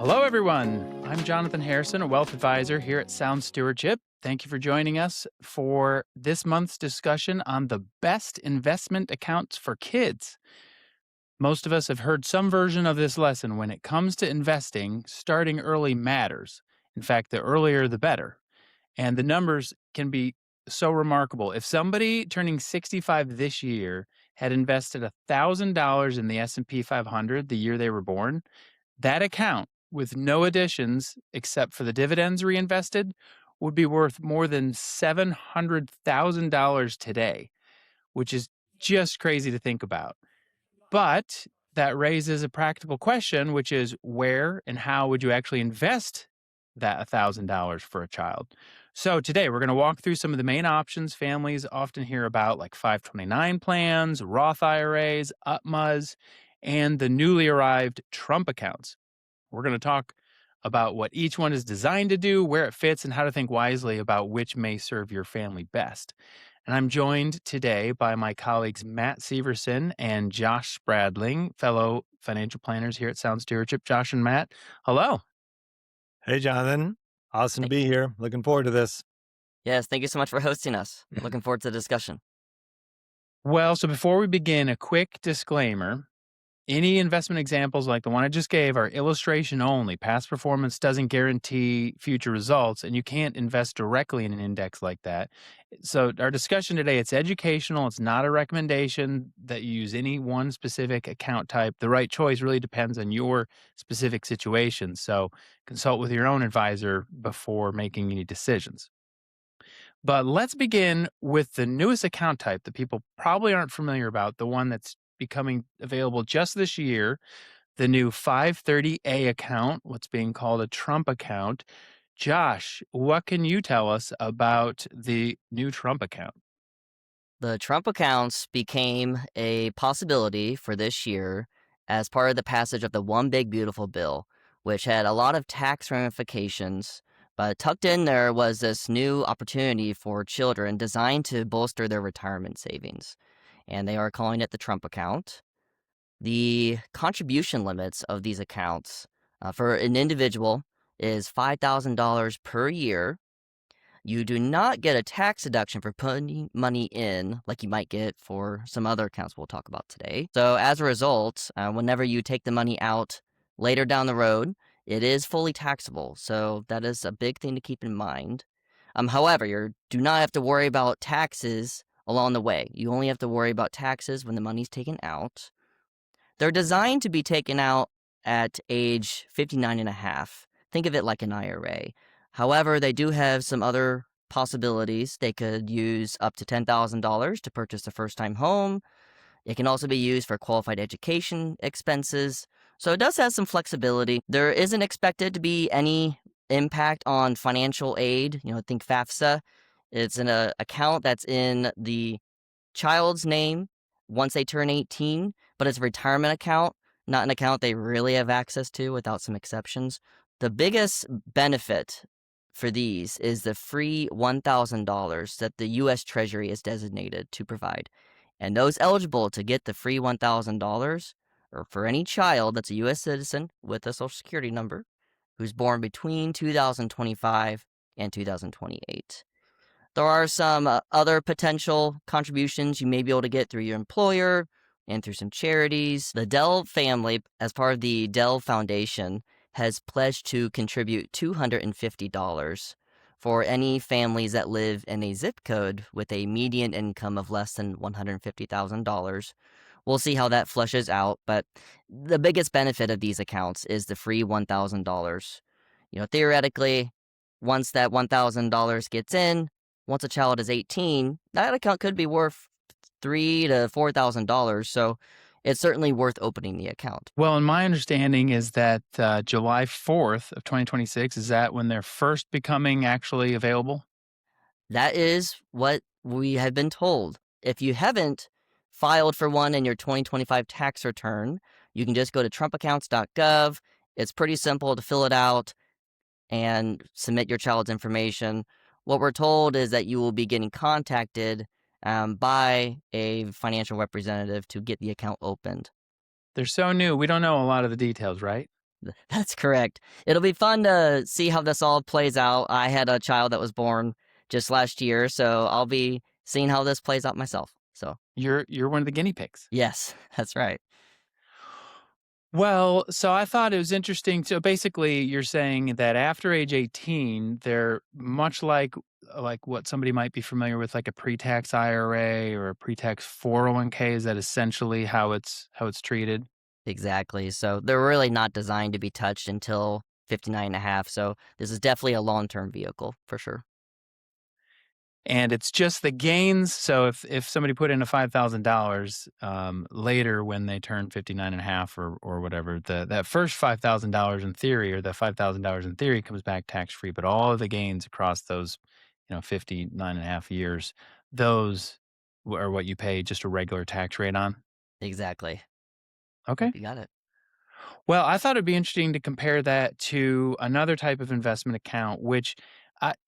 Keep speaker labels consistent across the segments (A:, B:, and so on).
A: Hello, everyone. I'm Jonathan Harrison, a wealth advisor here at Sound Stewardship. Thank you for joining us for this month's discussion on the best investment accounts for kids. Most of us have heard some version of this lesson. When it comes to investing, starting early matters. In fact, the earlier, the better. And the numbers can be so remarkable. If somebody turning 65 this year had invested $1,000 in the S&P 500 the year they were born, that account, with no additions except for the dividends reinvested, would be worth more than $700,000 today, which is just crazy to think about. But that raises a practical question, which is where and how would you actually invest that $1,000 for a child? So today we're going to walk through some of the main options families often hear about, like 529 plans, Roth IRAs, UTMAs, and the newly arrived Trump accounts. We're going to talk about what each one is designed to do, where it fits, and how to think wisely about which may serve your family best. And I'm joined today by my colleagues Matt Syverson and Josh Spradling, fellow financial planners here at Sound Stewardship. Josh and Matt, hello.
B: Hey, Jonathan. Awesome to
C: Thank-
B: be here. Looking forward to this.
C: Yes, thank you so much for hosting us. Looking forward to the discussion.
A: Well, so before we begin, a quick disclaimer. Any investment examples like the one I just gave are illustration only. Past performance doesn't guarantee future results, and you can't invest directly in an index like that. So our discussion today, it's educational. It's not a recommendation that you use any one specific account type. The right choice really depends on your specific situation. So consult with your own advisor before making any decisions. But let's begin with the newest account type that people probably aren't familiar about, the one that's becoming available just this year, the new 530A account, what's being called a Trump account. Josh, what can you tell us about the new Trump account?
C: The Trump accounts became a possibility for this year as part of the passage of the One Big Beautiful Bill, which had a lot of tax ramifications. But tucked in there was this new opportunity for children designed to bolster their retirement savings. And they are calling it the Trump account. The contribution limits of these accounts for an individual is $5,000 per year. You do not get a tax deduction for putting money in like you might get for some other accounts we'll talk about today. So as a result, whenever you take the money out later down the road, it is fully taxable. So that is a big thing to keep in mind. However, you do not have to worry about taxes along the way. You only have to worry about taxes when the money's taken out. They're designed to be taken out at age 59 and a half. Think of it like an IRA. However, they do have some other possibilities. They could use up to $10,000 to purchase a first-time home. It can also be used for qualified education expenses. So it does have some flexibility. There isn't expected to be any impact on financial aid. Think FAFSA. It's an account that's in the child's name once they turn 18, but it's a retirement account, not an account they really have access to without some exceptions. The biggest benefit for these is the free $1,000 that the U.S. Treasury is designated to provide. And those eligible to get the free $1,000 are for any child that's a U.S. citizen with a Social Security number who's born between 2025 and 2028. There are some other potential contributions you may be able to get through your employer and through some charities. The Dell family, as part of the Dell Foundation, has pledged to contribute $250 for any families that live in a zip code with a median income of less than $150,000. We'll see how that flushes out, but the biggest benefit of these accounts is the free $1,000. Theoretically, once that $1,000 gets in, once a child is 18, that account could be worth $3,000 to $4,000. So it's certainly worth opening the account.
A: Well, and my understanding is that July 4th of 2026, is that when they're first becoming actually available?
C: That is what we have been told. If you haven't filed for one in your 2025 tax return, you can just go to trumpaccounts.gov. It's pretty simple to fill it out and submit your child's information. What we're told is that you will be getting contacted by a financial representative to get the account opened.
A: They're so new, we don't know a lot of the details, right?
C: That's correct. It'll be fun to see how this all plays out. I had a child that was born just last year, so I'll be seeing how this plays out myself. So,
A: You're one of the guinea pigs.
C: yes, that's right.
A: Well, so I thought it was interesting. So basically, you're saying that after age 18, they're much like what somebody might be familiar with, like a pre-tax IRA or a pre-tax 401k. Is that essentially how it's treated?
C: Exactly. So they're really not designed to be touched until 59 and a half. So this is definitely a long-term vehicle for sure.
A: And it's just the gains. So if somebody put in a $5,000 later when they turn 59 and a half or whatever, that first $5,000 in theory or the $5,000 in theory comes back tax free. But all of the gains across those 59 and a half years, those are what you pay just a regular tax rate on.
C: Exactly. Yep,
A: Okay.
C: you got it.
A: Well, I thought it'd be interesting to compare that to another type of investment account, which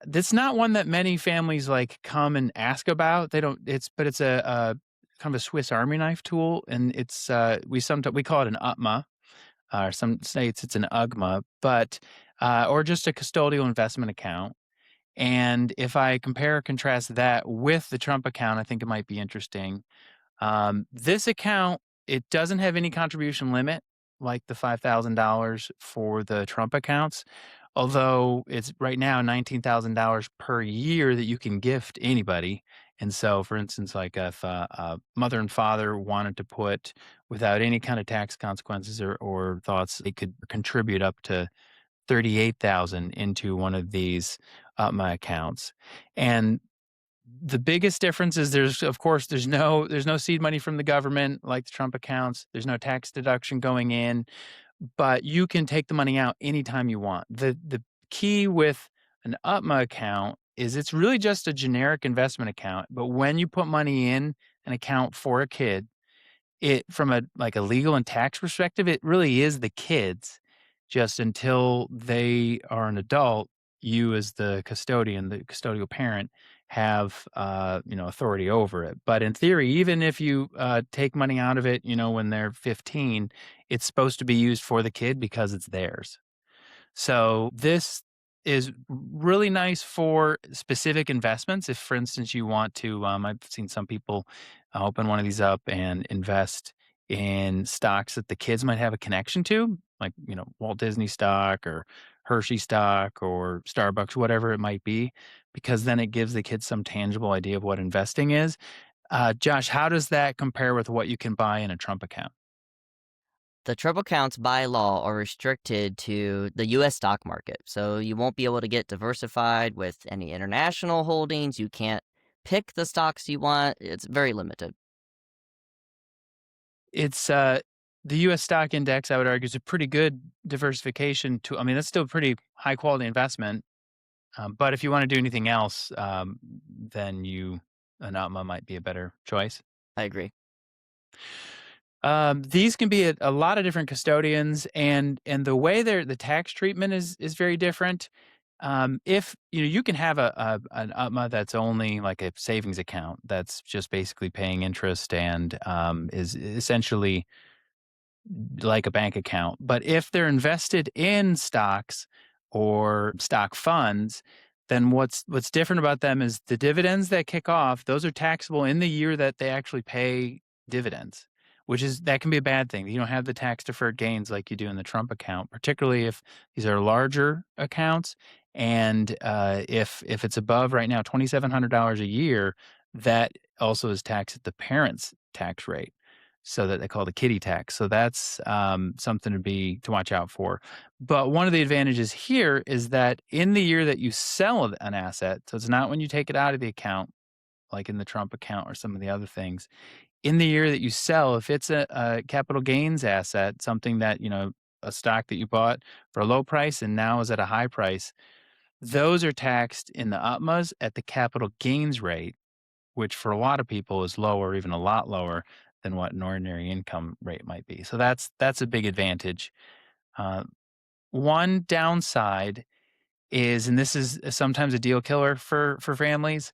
A: that's not one that many families like come and ask about. They don't. It's a kind of a Swiss Army knife tool, and it's we call it an UTMA, or some states it's an UGMA, but or just a custodial investment account. And if I compare or contrast that with the Trump account, I think it might be interesting. This account, it doesn't have any contribution limit like the $5,000 for the Trump accounts, although it's right now $19,000 per year that you can gift anybody. And so, for instance, like if a mother and father wanted to put without any kind of tax consequences or thoughts, they could contribute up to 38,000 into one of these my accounts. And the biggest difference is of course, there's no seed money from the government like the Trump accounts. There's no tax deduction going in, but you can take the money out anytime you want. The key with an UTMA account is it's really just a generic investment account, but when you put money in an account for a kid, it from a legal and tax perspective, it really is the kids. Just until they are an adult, you as the custodian, the custodial parent, have, authority over it. But in theory, even if you, take money out of it, when they're 15, it's supposed to be used for the kid because it's theirs. So this is really nice for specific investments. If, for instance, you want to, I've seen some people open one of these up and invest in stocks that the kids might have a connection to, like Walt Disney stock or Hershey stock or Starbucks, whatever it might be, because then it gives the kids some tangible idea of what investing is. Josh, how does that compare with what you can buy in a Trump account?
C: The Trump accounts by law are restricted to the US stock market. So you won't be able to get diversified with any international holdings. You can't pick the stocks you want. It's very limited.
A: It's, the US stock index, I would argue, is a pretty good diversification to I mean, that's still a pretty high quality investment, but if you wanna do anything else, then an UTMA might be a better choice.
C: I agree.
A: These can be a lot of different custodians, and the way the tax treatment is very different. If you can have an UTMA that's only like a savings account that's just basically paying interest and is essentially like a bank account. But if they're invested in stocks or stock funds, then what's different about them is the dividends that kick off, those are taxable in the year that they actually pay dividends, which is that can be a bad thing. You don't have the tax deferred gains like you do in the Trump account, particularly if these are larger accounts. And if it's above right now $2,700 a year, that also is taxed at the parent's tax rate, so that they call the kiddie tax. So that's something to watch out for. But one of the advantages here is that in the year that you sell an asset, so it's not when you take it out of the account, like in the Trump account or some of the other things. In the year that you sell, if it's a capital gains asset, something that a stock that you bought for a low price and now is at a high price, those are taxed in the UTMAs at the capital gains rate, which for a lot of people is lower, even a lot lower than what an ordinary income rate might be. So that's a big advantage. Uh, One downside is, and this is sometimes a deal killer for families,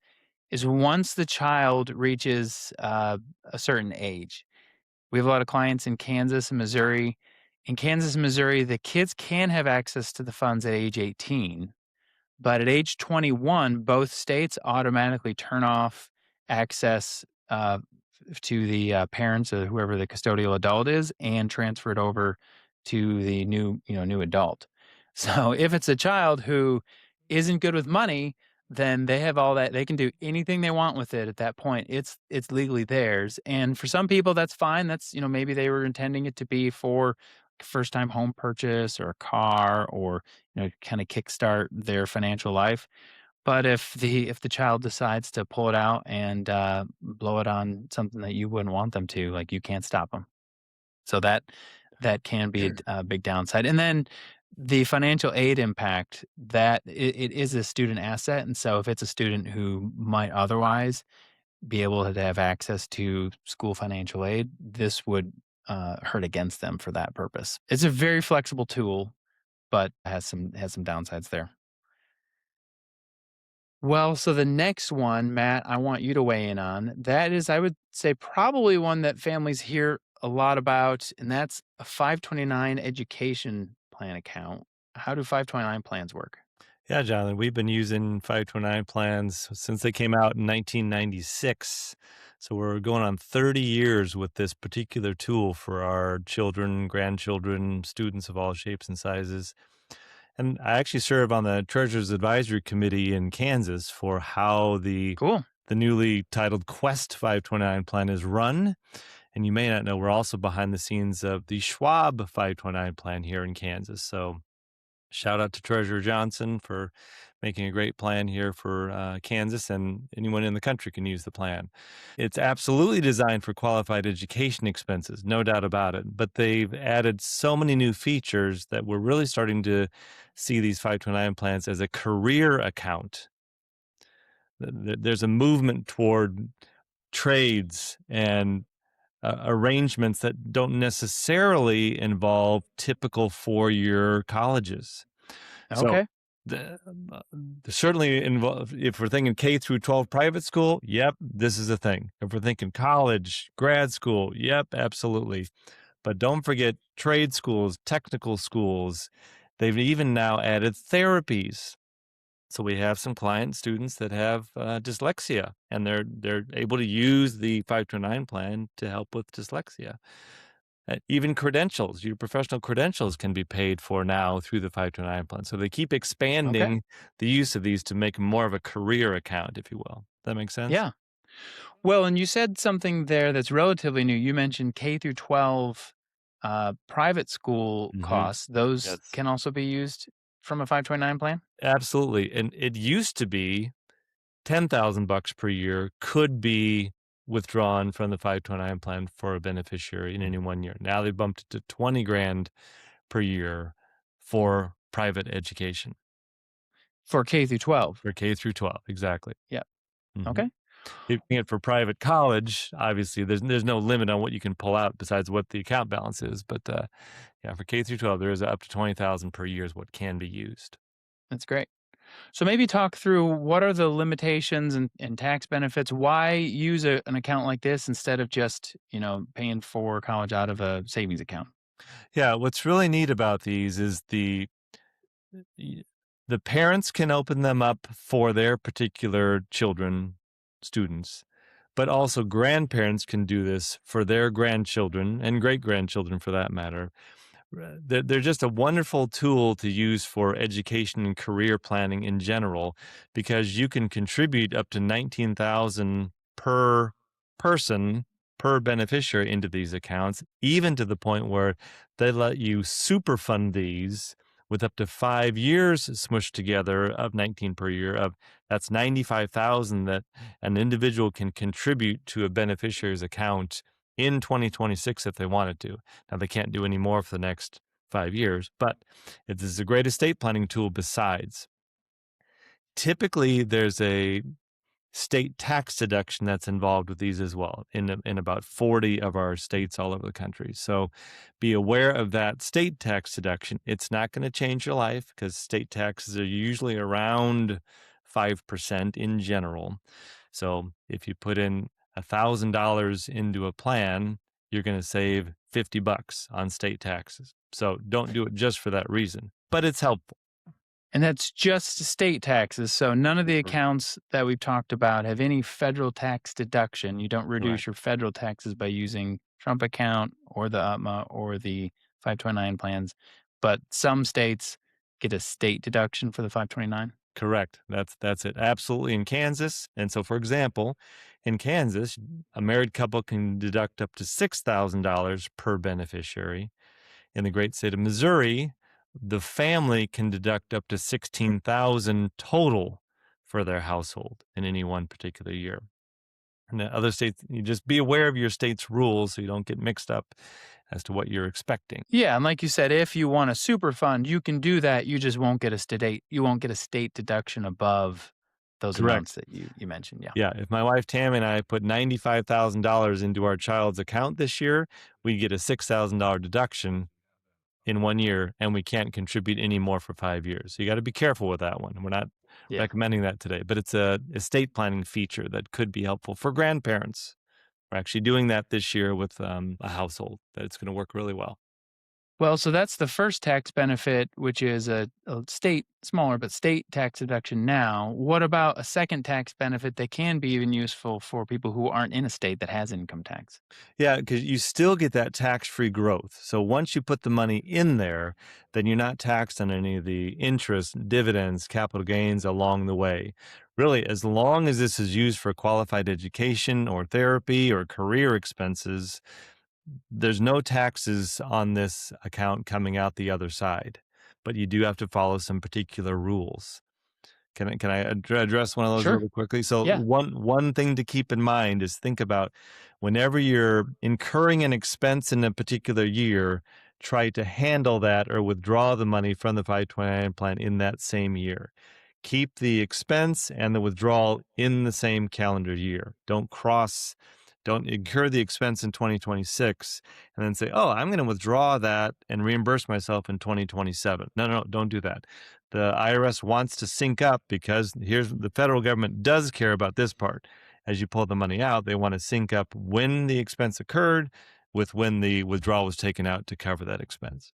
A: is once the child reaches a certain age. We have a lot of clients in Kansas and Missouri. In Kansas and Missouri, the kids can have access to the funds at age 18, but at age 21, both states automatically turn off access to the parents or whoever the custodial adult is and transfer it over to the new adult. So if it's a child who isn't good with money, then they have all that. They can do anything they want with it at that point. It's legally theirs. And for some people, that's fine. That's, maybe they were intending it to be for first time home purchase or a car or, kind of kickstart their financial life. But if the child decides to pull it out and, blow it on something that you wouldn't want them to, like, you can't stop them. So that can be a big downside. And then the financial aid impact, that it is a student asset, and so if it's a student who might otherwise be able to have access to school financial aid, this would, hurt against them for that purpose. It's a very flexible tool, but has some downsides there. Well, so the next one, Matt, I want you to weigh in on. That is, I would say, probably one that families hear a lot about, and that's a 529 education plan account. How do 529 plans work?
B: Yeah, Jonathan, we've been using 529 plans since they came out in 1996. So we're going on 30 years with this particular tool for our children, grandchildren, students of all shapes and sizes. And I actually serve on the Treasurer's Advisory Committee in Kansas for how
A: Cool.
B: the newly titled Quest 529 plan is run. And you may not know, we're also behind the scenes of the Schwab 529 plan here in Kansas. So shout out to Treasurer Johnson for making a great plan here for Kansas, and anyone in the country can use the plan. It's absolutely designed for qualified education expenses, no doubt about it. But they've added so many new features that we're really starting to see these 529 plans as a career account. There's a movement toward trades and arrangements that don't necessarily involve typical four-year colleges. So
A: Okay.
B: the, certainly involve, if we're thinking K through 12 private school, yep, this is a thing. If we're thinking college, grad school, yep, absolutely. But don't forget trade schools, technical schools. They've even now added therapies. So we have some client students that have dyslexia, and they're able to use the 529 plan to help with dyslexia. Even credentials, your professional credentials can be paid for now through the 529 plan. So they keep
A: Okay.
B: expanding the use of these to make more of a career account, if you will. That makes sense?
A: Yeah. Well, and you said something there that's relatively new. You mentioned K through 12 private school
B: Mm-hmm.
A: costs. Those
B: Yes.
A: can also be used from a 529 plan?
B: Absolutely. And it used to be $10,000 per year could be withdrawn from the 529 plan for a beneficiary in any 1 year. Now they bumped it to 20 grand per year for private education
A: For K through 12.
B: for K through 12. Exactly.
A: Yeah.
B: Mhm.
A: Okay.
B: If you're doing it for private college, obviously there's no limit on what you can pull out besides what the account balance is. But yeah, for K through 12, there is up to 20,000 per year is what can be used.
A: That's great. So maybe talk through what are the limitations and tax benefits? Why use an account like this instead of just, paying for college out of a savings account?
B: Yeah, what's really neat about these is y- the parents can open them up for their particular children, students, but also grandparents can do this for their grandchildren and great grandchildren for that matter. They're just a wonderful tool to use for education and career planning in general, because you can contribute up to 19,000 per person per beneficiary into these accounts, even to the point where they let you super fund these with up to 5 years smushed together of 19 per year. Of that's 95,000 that an individual can contribute to a beneficiary's account in 2026 if they wanted to. Now, they can't do any more for the next 5 years, but it is a great estate planning tool besides. Typically, there's a state tax deduction that's involved with these as well in about 40 of our states all over the country. So be aware of that state tax deduction. It's not going to change your life because state taxes are usually around 5% in general. So if you put in $1,000 into a plan you're going to save $50 on state taxes. So don't do it just for that reason, but it's helpful.
A: And that's just state taxes. So none of the
B: Mhm.
A: accounts that we've talked about have any federal tax deduction. You don't reduce
B: Right.
A: your federal taxes by using Trump account or the UTMA or the 529 plans. But some states get a state deduction for the 529.
B: Correct. That's it. Absolutely in Kansas. And so, for example, in Kansas, a married couple can deduct up to $6,000 per beneficiary. In the great state of Missouri, the family can deduct up to $16,000 total for their household in any one particular year. And the other states, you just be aware of your state's rules so you don't get mixed up as to what you're expecting.
A: Yeah, and like you said, if you want a super fund, you can do that. You just won't get a state deduction above those
B: Correct.
A: amounts that you mentioned. Yeah.
B: Yeah, if my wife Tammy and I put $95,000 into our child's account this year, we get a $6,000 deduction in 1 year, and we can't contribute any more for 5 years. So you got to be careful with that one. We're not
A: Yeah.
B: recommending that today, but it's a estate planning feature that could be helpful for grandparents. We're actually doing that this year with a household that it's going to work really well.
A: Well, so that's the first tax benefit, which is a state, smaller, but state tax deduction now. What about a second tax benefit that can be even useful for people who aren't in a state that has income tax?
B: Yeah, because you still get that tax-free growth. So once you put the money in there, then you're not taxed on any of the interest, dividends, capital gains along the way. Really, as long as this is used for qualified education or therapy or career expenses, there's no taxes on this account coming out the other side. But you do have to follow some particular rules. Can I address one of those
A: Sure.
B: really quickly? So
A: Yeah.
B: one thing to keep in mind is think about whenever you're incurring an expense in a particular year, try to handle that or withdraw the money from the 529 plan in that same year. Keep the expense and the withdrawal in the same calendar year. Don't incur the expense in 2026 and then say, oh, I'm going to withdraw that and reimburse myself in 2027. No, don't do that. The IRS wants to sync up because here's the federal government does care about this part. As you pull the money out, they want to sync up when the expense occurred with when the withdrawal was taken out to cover that expense.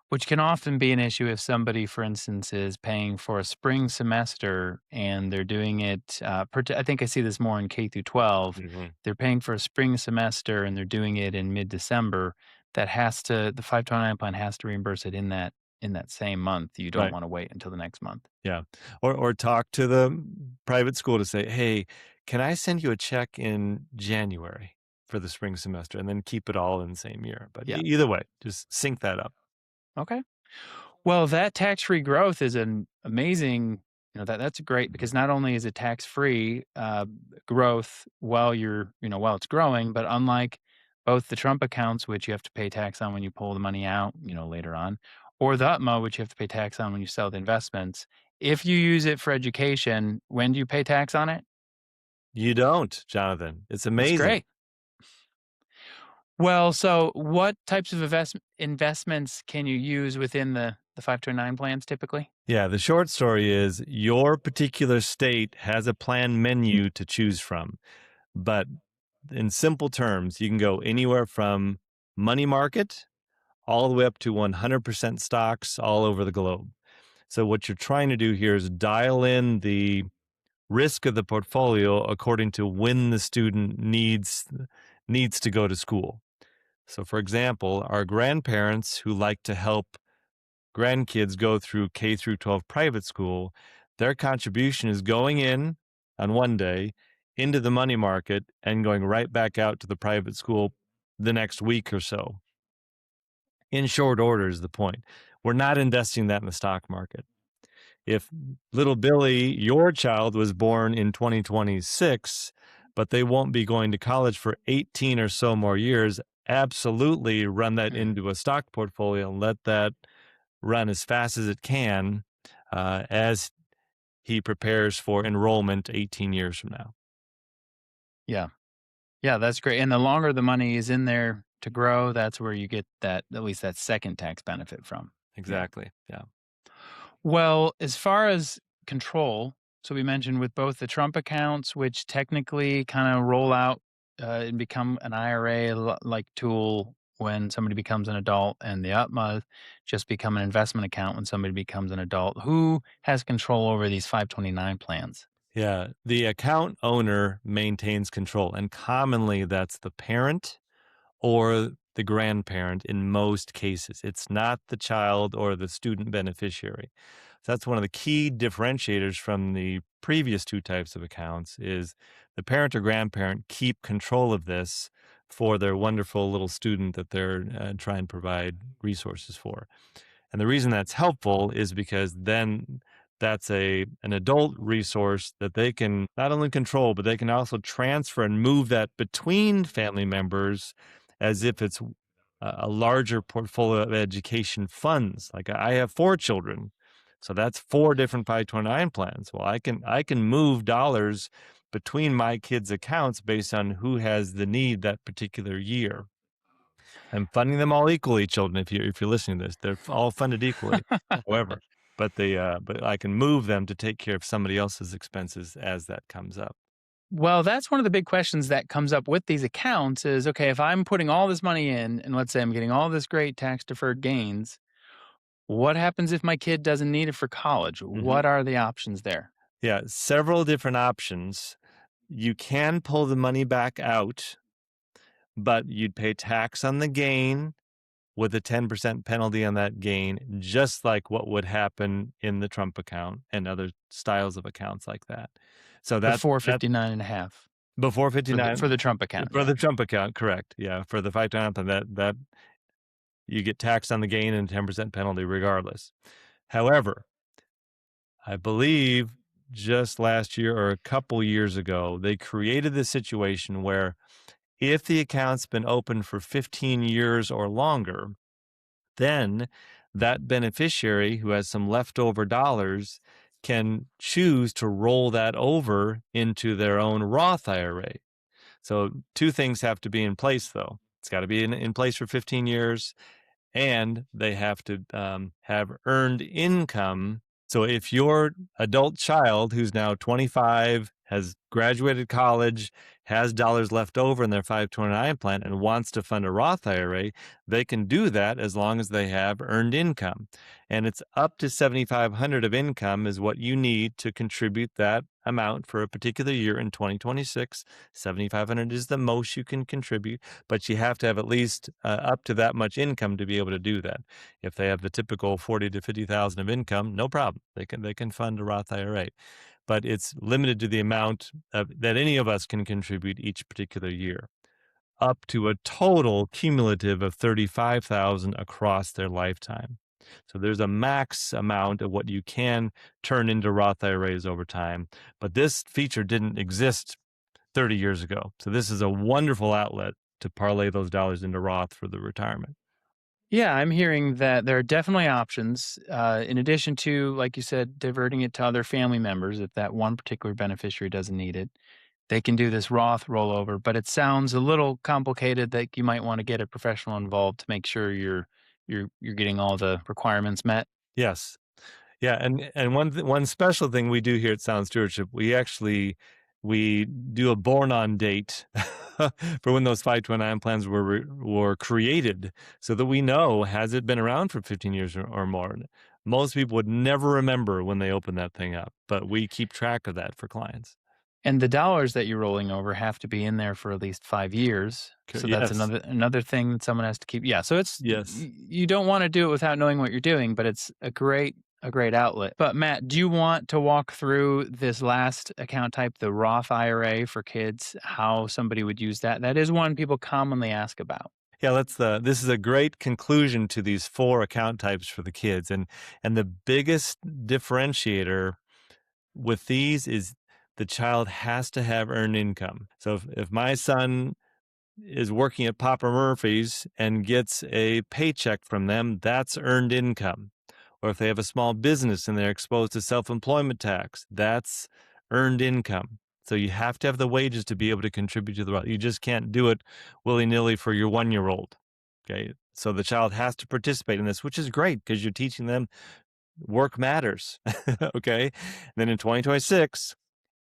A: Which can often be an issue if somebody, for instance, is paying for a spring semester and they're doing it. I think I see this more in K through 12.
B: Mhm.
A: They're paying for a spring semester and they're doing it in mid-December. The 529 plan has to reimburse it in that same month. You don't
B: Right.
A: want to wait until the next month.
B: Yeah. Or talk to the private school to say, hey, can I send you a check in January for the spring semester and then keep it all in the same year? But
A: Yeah.
B: either way, just sync that up.
A: Okay. Well, that tax-free growth is an amazing, that's great because not only is it tax-free growth while it's growing, but unlike both the Trump accounts, which you have to pay tax on when you pull the money out, later on, or the UTMA, which you have to pay tax on when you sell the investments. If you use it for education, when do you pay tax on it?
B: You don't, Jonathan. It's
A: That's
B: amazing.
A: great. Well, so what types of investments can you use within the 529 plans typically?
B: Yeah, the short story is your particular state has a plan menu to choose from. But in simple terms, you can go anywhere from money market all the way up to 100% stocks all over the globe. So what you're trying to do here is dial in the risk of the portfolio according to when the student needs to go to school. So for example, our grandparents who like to help grandkids go through K through 12 private school, their contribution is going in on one day into the money market and going right back out to the private school the next week or so. In short order is the point. We're not investing that in the stock market. If little Billy, your child, was born in 2026, but they won't be going to college for 18 or so more years, absolutely run that
A: Hmm.
B: into a stock portfolio and let that run as fast as it can as he prepares for enrollment 18 years from now.
A: Yeah. Yeah, that's great. And the longer the money is in there to grow, that's where you get at least that second tax benefit from. Yeah.
B: Exactly. Yeah.
A: Well, as far as control, so we mentioned with both the Trump accounts, which technically kind of roll out and become an IRA like tool when somebody becomes an adult, and the UTMA just become an investment account when somebody becomes an adult? Who has control over these 529 plans?
B: Yeah, the account owner maintains control, and commonly that's the parent or the grandparent in most cases. It's not the child or the student beneficiary. So that's one of the key differentiators from the previous two types of accounts is the parent or grandparent keep control of this for their wonderful little student that they're trying to provide resources for. And the reason that's helpful is because then that's an adult resource that they can not only control, but they can also transfer and move that between family members as if it's a larger portfolio of education funds. Like I have 4 children, so that's 4 different 529 plans. Well, I can move dollars between my kids' accounts based on who has the need that particular year. I'm funding them all equally, children. If you're listening to this, they're all funded equally. However, but I can move them to take care of somebody else's expenses as that comes up.
A: Well, that's one of the big questions that comes up with these accounts is, okay, if I'm putting all this money in and let's say I'm getting all this great tax deferred gains, what happens if my kid doesn't need it for college?
B: Mhm.
A: What are the options there?
B: Yeah, several different options. You can pull the money back out, but you'd pay tax on the gain with a 10% penalty on that gain, just like what would happen in the Trump account and other styles of accounts like that. So
A: Before
B: that
A: 59 and a half
B: before
A: for the
B: 59
A: Trump account.
B: for
A: Yeah.
B: the Trump account, correct. Yeah, for the 529 plan, that you get taxed on the gain and 10% penalty regardless. However, I believe just last year or a couple years ago, they created this situation where if the account's been open for 15 years or longer, then that beneficiary who has some leftover dollars can choose to roll that over into their own Roth IRA. So 2 things have to be in place, though. It's got to be in place for 15 years, and they have to have earned income. So if your adult child who's now 25 has graduated college, has dollars left over in their 529 plan and wants to fund a Roth IRA, they can do that as long as they have earned income. And it's up to 7,500 of income is what you need to contribute that amount for a particular year in 2026. 7,500 is the most you can contribute, but you have to have at least up to that much income to be able to do that. If they have the typical 40 to 50,000 of income, no problem. They can fund a Roth IRA, but it's limited to the amount that any of us can contribute each particular year, up to a total cumulative of 35,000 across their lifetime. So there's a max amount of what you can turn into Roth IRAs over time, but this feature didn't exist 30 years ago. So this is a wonderful outlet to parlay those dollars into Roth for the retirement.
A: Yeah, I'm hearing that there are definitely options. In addition to, like you said, diverting it to other family members if that one particular beneficiary doesn't need it. They can do this Roth rollover, but it sounds a little complicated that you might want to get a professional involved to make sure you're getting all the requirements met.
B: Yes. Yeah, and one special thing we do here at Sound Stewardship, we do a born on date for when those 529 plans were created, so that we know, has it been around for 15 years or more. Most people would never remember when they open that thing up, but we keep track of that for clients.
A: And the dollars that you're rolling over have to be in there for at least 5 years. So that's
B: Yes.
A: another thing that someone has to keep. Yeah, so it's
B: Yes.
A: you don't want to do it without knowing what you're doing, but it's a great outlet. But Matt, do you want to walk through this last account type, the Roth IRA for kids, how somebody would use that? That is one people commonly ask about.
B: Yeah, this is a great conclusion to these 4 account types for the kids, and the biggest differentiator with these is the child has to have earned income. So if my son is working at Papa Murphy's and gets a paycheck from them, that's earned income. Or if they have a small business and they're exposed to self-employment tax, that's earned income. So you have to have the wages to be able to contribute to the Roth. You just can't do it willy-nilly for your 1-year-old. Okay. So the child has to participate in this, which is great because you're teaching them work matters. Okay. And then in 2026,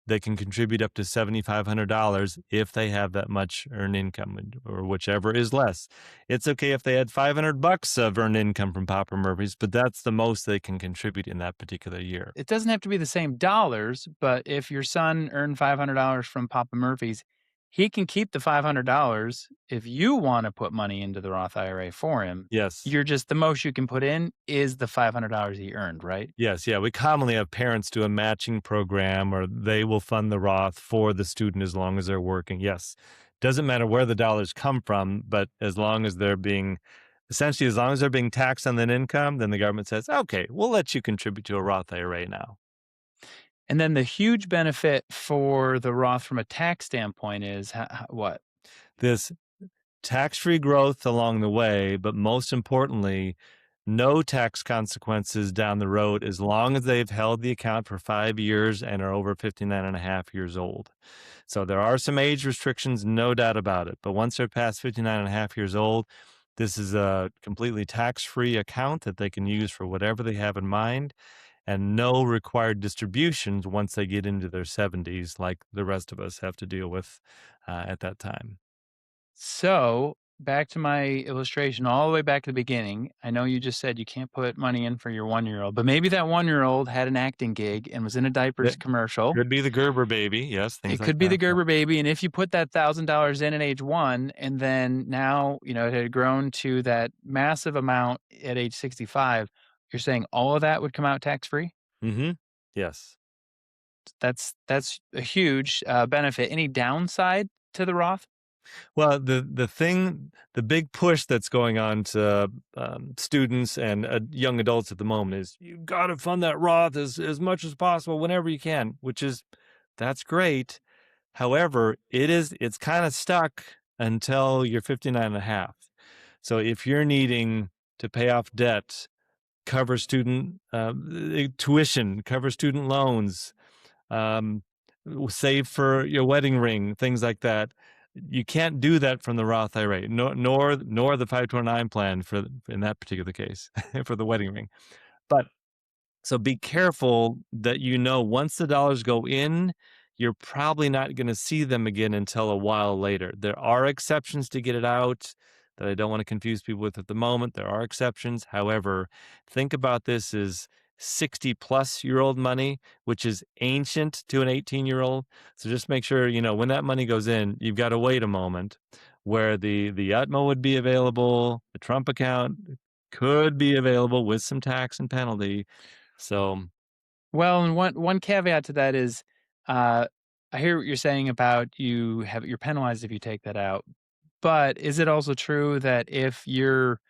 B: they can contribute up to $7,500 if they have that much earned income, or whichever is less. It's okay if they had $500 of earned income from Papa Murphy's, but that's the most they can contribute in that particular year.
A: It doesn't have to be the same dollars, but if your son earned $500 from Papa Murphy's, he can keep the $500 if you want to put money into the Roth IRA for him.
B: Yes.
A: You're just the most you can put in is the $500 he earned, right?
B: Yes, yeah. We commonly have parents do a matching program, or they will fund the Roth for the student as long as they're working. Yes. Doesn't matter where the dollars come from, but as long as they're being taxed on that income, then the government says, okay, we'll let you contribute to a Roth IRA now.
A: And then the huge benefit for the Roth from a tax standpoint is what?
B: This tax-free growth along the way, but most importantly, no tax consequences down the road as long as they've held the account for 5 years and are over 59 and a half years old. So there are some age restrictions, no doubt about it. But once they're past 59 and a half years old, this is a completely tax-free account that they can use for whatever they have in mind, and no required distributions once they get into their 70s, like the rest of us have to deal with at that time.
A: So back to my illustration, all the way back to the beginning. I know you just said you can't put money in for your 1-year-old, but maybe that 1-year-old had an acting gig and was in a diapers
B: It
A: commercial.
B: could be the Gerber baby, yes, things
A: It
B: like
A: could be the
B: that.
A: Gerber baby, and if you put that $1,000 in at age 1, and then now, it had grown to that massive amount at age 65, you're saying all of that would come out tax-free?
B: Mm-hmm. Yes.
A: That's a huge, benefit. Any downside to the Roth?
B: Well, the big push that's going on to students and young adults at the moment is you've got to fund that Roth as much as possible whenever you can, that's great. However, it's kind of stuck until you're 59 and a half. So if you're needing to pay off debt, cover student tuition, cover student loans, um, save for your wedding ring, things like that. You can't do that from the Roth IRA, nor the 529 plan in that particular case for the wedding ring. But so be careful that once the dollars go in, you're probably not going to see them again until a while later. There are exceptions to get it out that I don't want to confuse people with at the moment. There are exceptions. However, think about this as 60-plus-year-old money, which is ancient to an 18-year-old. So just make sure, when that money goes in, you've got to wait a moment where the UTMA would be available, the Trump account could be available with some tax and penalty. So,
A: Well, and one caveat to that is, I hear what you're saying about you're penalized if you take that out. But is it also true that if your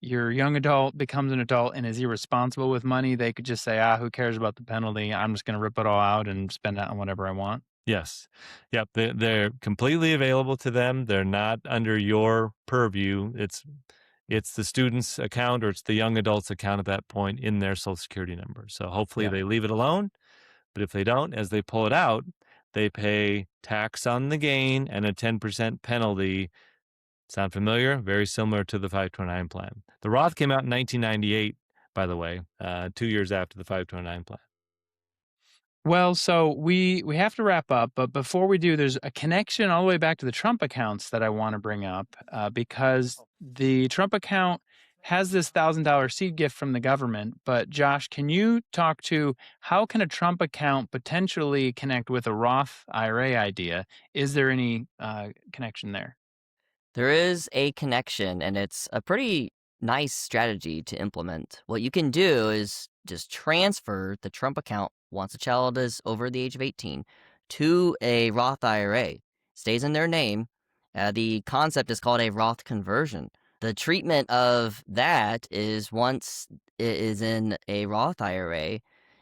A: young adult becomes an adult and is irresponsible with money, they could just say, who cares about the penalty? I'm just going to rip it all out and spend it on whatever I want.
B: yes. Yep. They're completely available to them. They're not under your purview. It's the student's account or it's the young adult's account at that point in their Social Security number. So hopefully
A: Yeah.
B: they leave it alone. But if they don't, as they pull it out, they pay tax on the gain and a 10% penalty. Sound familiar? Very similar to the 529 plan. The Roth came out in 1998, by the way, 2 years after the 529 plan.
A: Well, so we have to wrap up, but before we do, there's a connection all the way back to the Trump accounts that I want to bring up because the Trump account has this $1,000 seed gift from the government. But Josh, can you talk to how can a Trump account potentially connect with a Roth IRA idea? Is there any connection there?
C: There is a connection, and it's a pretty nice strategy to implement. What you can do is just transfer the Trump account once a child is over the age of 18 to a Roth IRA. Stays in their name. The concept is called a Roth conversion. The treatment of that is once it is in a Roth IRA,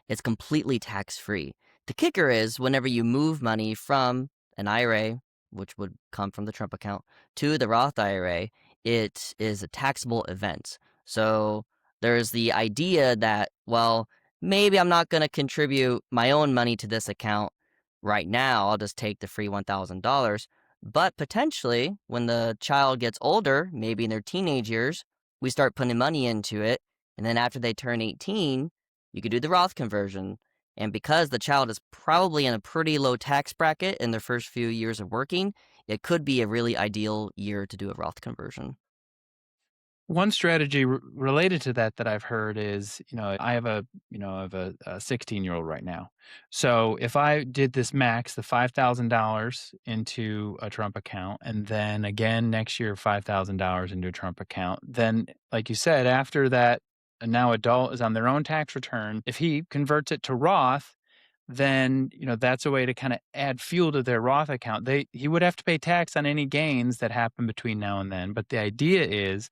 C: it's completely tax-free. The kicker is whenever you move money from an IRA, which would come from the Trump account, to the Roth IRA, it is a taxable event. So there's the idea that, well, maybe I'm not going to contribute my own money to this account right now. I'll just take the free $1,000. But potentially, when the child gets older, maybe in their teenage years, we start putting money into it. And then after they turn 18, you could do the Roth conversion. And because the child is probably in a pretty low tax bracket in their first few years of working, it could be a really ideal year to do a Roth conversion.
A: One strategy related to that I've heard is, I have a 16-year-old right now. So if I did this max, the $5,000 into a Trump account, and then again next year $5,000 into a Trump account, then like you said, after that, a now adult is on their own tax return. If he converts it to Roth, then that's a way to kind of add fuel to their Roth account. He would have to pay tax on any gains that happen between now and then, but the idea is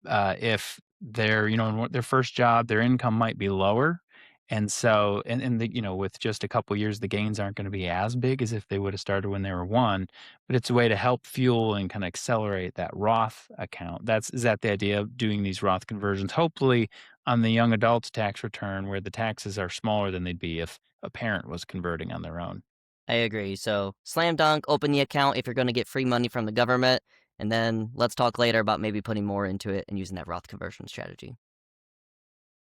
A: if they're, in their first job, their income might be lower. And so, with just a couple years, the gains aren't going to be as big as if they would have started when they were one, but it's a way to help fuel and kind of accelerate that Roth account. Is that the idea of doing these Roth conversions? Hopefully on the young adult's tax return where the taxes are smaller than they'd be if a parent was converting on their own.
C: I agree. So, slam dunk, open the account if you're going to get free money from the government. And then let's talk later about maybe putting more into it and using that Roth conversion strategy.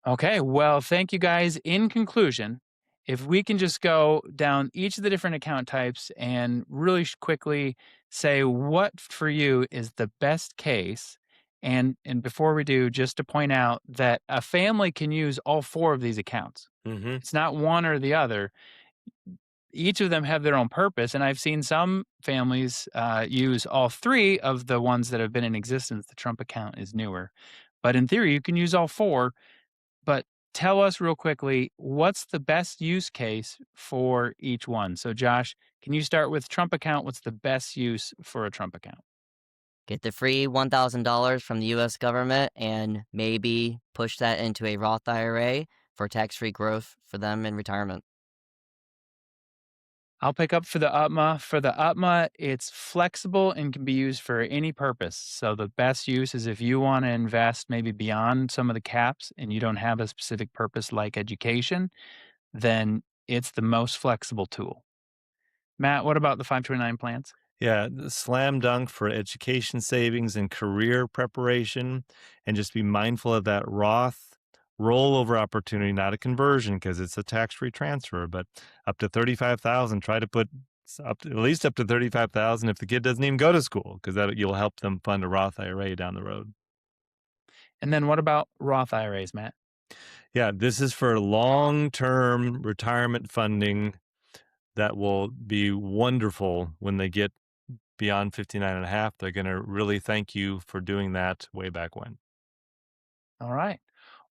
A: Okay, well, thank you guys. In conclusion, if we can just go down each of the different account types and really quickly say what for you is the best case. And before we do, just to point out that a family can use all four of these accounts.
B: Mm-hmm.
A: It's not one or the other. Each of them have their own purpose, and I've seen some families use all three of the ones that have been in existence. The Trump account is newer, but in theory, you can use all four. But tell us real quickly, what's the best use case for each one? So, Josh, can you start with Trump account? What's the best use for a Trump account?
C: Get the free $1,000 from the US government and maybe push that into a Roth IRA for tax free growth for them in retirement.
A: I'll pick up for the UTMA. For the UTMA, it's flexible and can be used for any purpose. So the best use is if you want to invest maybe beyond some of the caps and you don't have a specific purpose like education, then it's the most flexible tool. Matt, what about the 529 plans?
B: Yeah, the slam dunk for education savings and career preparation, and just be mindful of that Roth rollover opportunity, not a conversion because it's a tax-free transfer, but up to 35,000. Try to put at least up to 35,000 if the kid doesn't even go to school, because that you'll help them fund a Roth IRA down the road.
A: And then what about Roth IRAs, Matt?
B: Yeah, this is for long-term retirement funding that will be wonderful when they get beyond 59 and a half. They're going to really thank you for doing that way back when.
A: All right.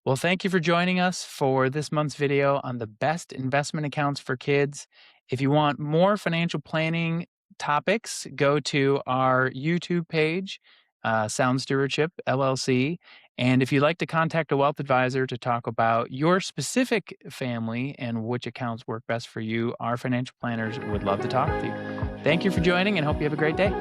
A: Well, thank you for joining us for this month's video on the best investment accounts for kids. If you want more financial planning topics, go to our YouTube page, Sound Stewardship LLC. And if you'd like to contact a wealth advisor to talk about your specific family and which accounts work best for you, our financial planners would love to talk to you. Thank you for joining and hope you have a great day.